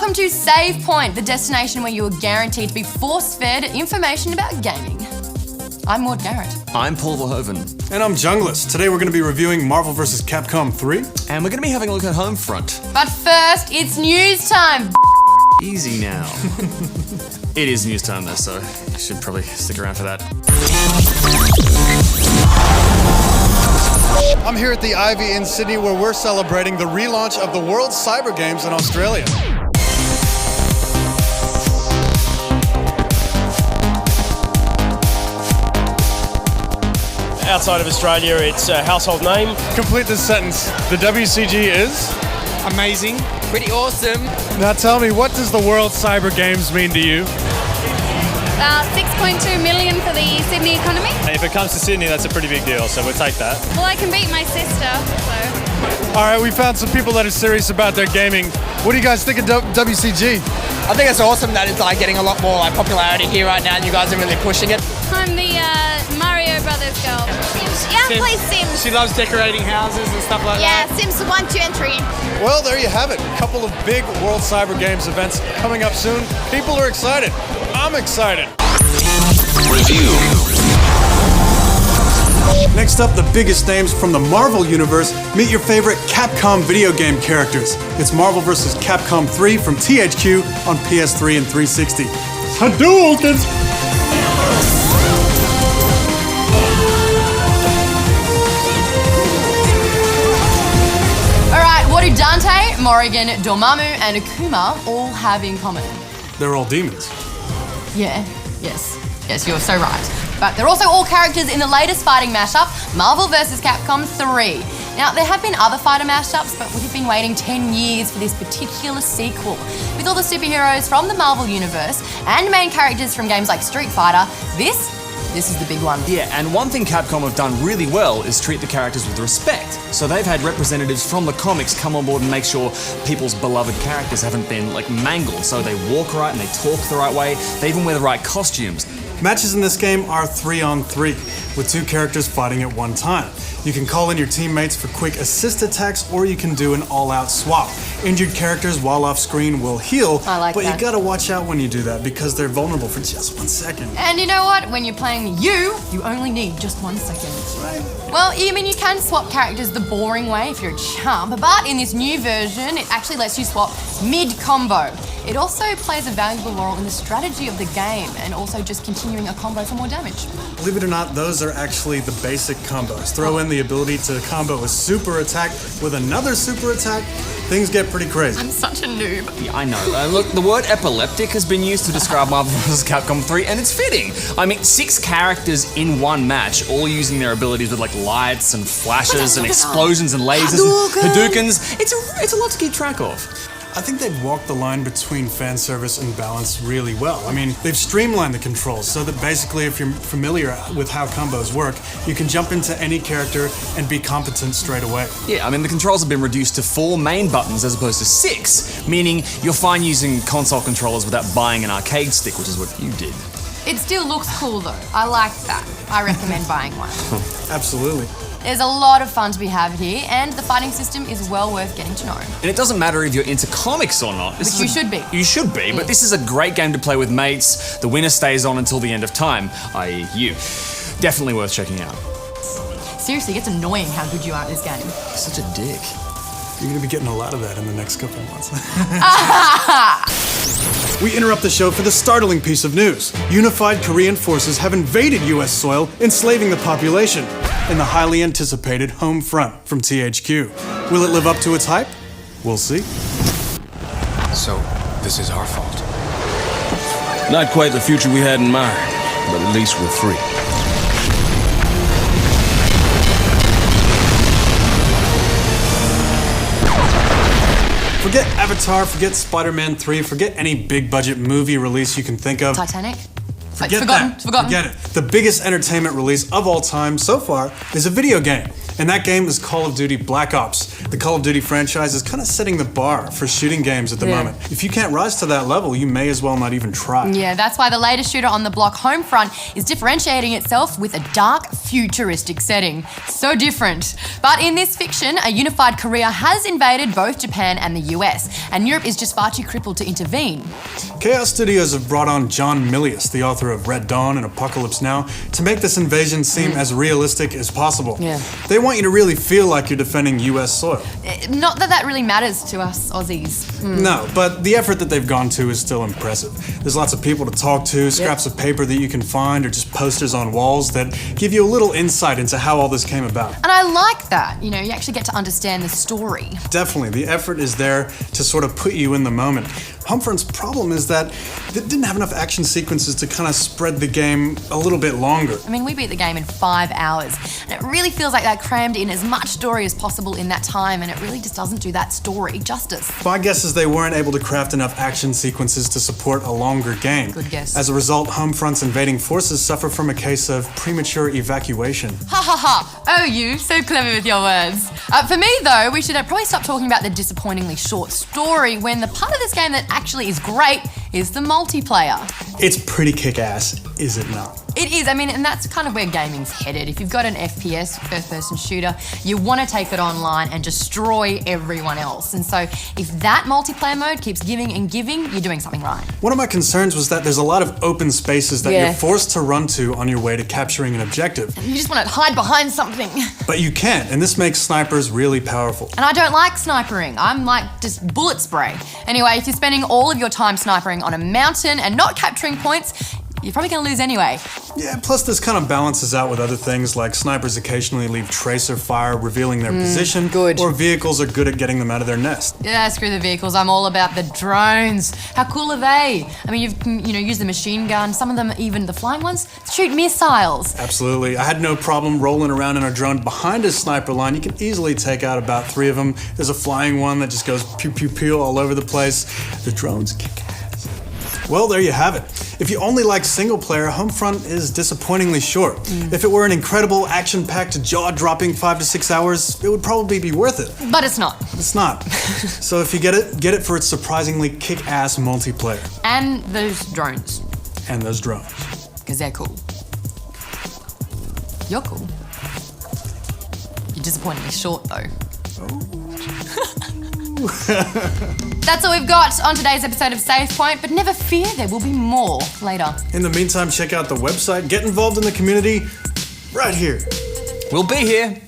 Welcome to Save Point, the destination where you are guaranteed to be force-fed information about gaming. I'm Maude Garrett. I'm Paul Verhoeven. And I'm Junglist. Today we're going to be reviewing Marvel vs. Capcom 3. And we're going to be having a look at Homefront. But first, it's news time. Easy now. It is news time though, so you should probably stick around for that. I'm here at the Ivy in Sydney where we're celebrating the relaunch of the World Cyber Games in Australia. Outside of Australia, it's a household name. Complete this sentence. The WCG is? Amazing. Pretty awesome. Now tell me, what does the World Cyber Games mean to you? 6.2 million for the Sydney economy. If it comes to Sydney, that's a pretty big deal, so we'll take that. Well, I can beat my sister, so. All right, we found some people that are serious about their gaming. What do you guys think of WCG? I think it's awesome that it's like getting a lot more popularity here right now, and you guys are really pushing it. I'm the Mario Brothers girl. Sims. Yeah, Sims. play Sims. She loves decorating houses and stuff like that. Yeah, Sims 1, 2, and 3. Well, there you have it. A couple of big World Cyber Games events coming up soon. People are excited. I'm excited. Review. Next up, the biggest names from the Marvel Universe. Meet your favorite Capcom video game characters. It's Marvel vs. Capcom 3 from THQ on PS3 and 360. Hadouken! Alright, what do Dante, Morrigan, Dormammu, and Akuma all have in common? They're all demons. Yeah, yes, you're so right. But they're also all characters in the latest fighting mashup, Marvel vs. Capcom 3. Now, there have been other fighter mashups, but we've been waiting 10 years for this particular sequel. With all the superheroes from the Marvel Universe and main characters from games like Street Fighter, this is the big one. Yeah, and one thing Capcom have done really well is treat the characters with respect. So they've had representatives from the comics come on board and make sure people's beloved characters haven't been mangled. So they walk right and they talk the right way. They even wear the right costumes. Matches in this game are 3-on-3, with 2 characters fighting at one time. You can call in your teammates for quick assist attacks, or you can do an all-out swap. Injured characters while off screen will heal, but you gotta watch out when you do that because they're vulnerable for just 1 second. And you know what? When you're playing you only need just 1 second. Right. Well, I mean, you can swap characters the boring way if you're a chump, but in this new version, it actually lets you swap mid-combo. It also plays a valuable role in the strategy of the game and also just continuing a combo for more damage. Believe it or not, those are actually the basic combos. Throw in the ability to combo a super attack with another super attack, things get pretty crazy. I'm such a noob. Yeah, I know. Look, the word epileptic has been used to describe Marvel vs. Capcom 3, and it's fitting. I mean, 6 characters in one match, all using their abilities with lights and flashes and explosions and lasers and Hadoukens. It's a lot to keep track of. I think they've walked the line between fan service and balance really well. I mean, they've streamlined the controls so that basically if you're familiar with how combos work, you can jump into any character and be competent straight away. Yeah, I mean, the controls have been reduced to 4 main buttons as opposed to 6, meaning you're fine using console controllers without buying an arcade stick, which is what you did. It still looks cool though. I like that. I recommend buying one. Absolutely. There's a lot of fun to be had here, and the fighting system is well worth getting to know. And it doesn't matter if you're into comics or not. Which you should be. You should be, but this is a great game to play with mates. The winner stays on until the end of time, i.e. you. Definitely worth checking out. Seriously, it gets annoying how good you are at this game. You're such a dick. You're gonna be getting a lot of that in the next couple of months. We interrupt the show for the startling piece of news. Unified Korean forces have invaded US soil, enslaving the population in the highly anticipated Homefront from THQ. Will it live up to its hype? We'll see. So, this is our fault. Not quite the future we had in mind, but at least we're free. Forget Avatar, forget Spider-Man 3, forget any big budget movie release you can think of. Titanic? Forget that. Forget it. The biggest entertainment release of all time so far is a video game. And that game is Call of Duty Black Ops. The Call of Duty franchise is kind of setting the bar for shooting games at the moment. If you can't rise to that level, you may as well not even try. Yeah, that's why the latest shooter on the block, Homefront, is differentiating itself with a dark, futuristic setting. So different. But in this fiction, a unified Korea has invaded both Japan and the US, and Europe is just far too crippled to intervene. Chaos Studios have brought on John Milius, the author of Red Dawn and Apocalypse Now, to make this invasion seem as realistic as possible. Yeah. They want you to really feel like you're defending US soil. Not that that really matters to us Aussies. No, but the effort that they've gone to is still impressive. There's lots of people to talk to, scraps of paper that you can find, or just posters on walls that give you a little insight into how all this came about. And I like that. You know, you actually get to understand the story. Definitely, the effort is there to sort of put you in the moment. Homefront's problem is that they didn't have enough action sequences to kind of spread the game a little bit longer. I mean, we beat the game in 5 hours, and it really feels like they crammed in as much story as possible in that time, and it really just doesn't do that story justice. My guess is they weren't able to craft enough action sequences to support a longer game. Good guess. As a result, Homefront's invading forces suffer from a case of premature evacuation. Ha ha ha! Oh, you, so clever with your words. For me, though, we should probably stop talking about the disappointingly short story when the part of this game that actually is great is the multiplayer. It's pretty kick-ass, is it not? It is, I mean, and that's kind of where gaming's headed. If you've got an FPS, first-person shooter, you want to take it online and destroy everyone else. And so if that multiplayer mode keeps giving and giving, you're doing something right. One of my concerns was that there's a lot of open spaces that you're forced to run to on your way to capturing an objective. You just want to hide behind something. But you can't, and this makes snipers really powerful. And I don't like snipering. I'm like just bullet spray. Anyway, if you're spending all of your time snipering on a mountain and not capturing points, you're probably going to lose anyway. Yeah, plus this kind of balances out with other things like snipers occasionally leave tracer fire revealing their position, good. Or vehicles are good at getting them out of their nest. Yeah, screw the vehicles. I'm all about the drones. How cool are they? I mean, you can use the machine gun. Some of them, even the flying ones, shoot missiles. Absolutely. I had no problem rolling around in a drone behind a sniper line. You can easily take out about 3 of them. There's a flying one that just goes pew pew pew all over the place. The drones kick ass. Well, there you have it. If you only like single player, Homefront is disappointingly short. If it were an incredible, action-packed, jaw-dropping 5 to 6 hours, it would probably be worth it. But it's not. It's not. So if you get it for its surprisingly kick-ass multiplayer. And those drones. And those drones. Because they're cool. You're cool. You're disappointingly short, though. That's all we've got on today's episode of Save Point, but never fear, there will be more later. In the meantime, check out the website, get involved in the community right here. We'll be here.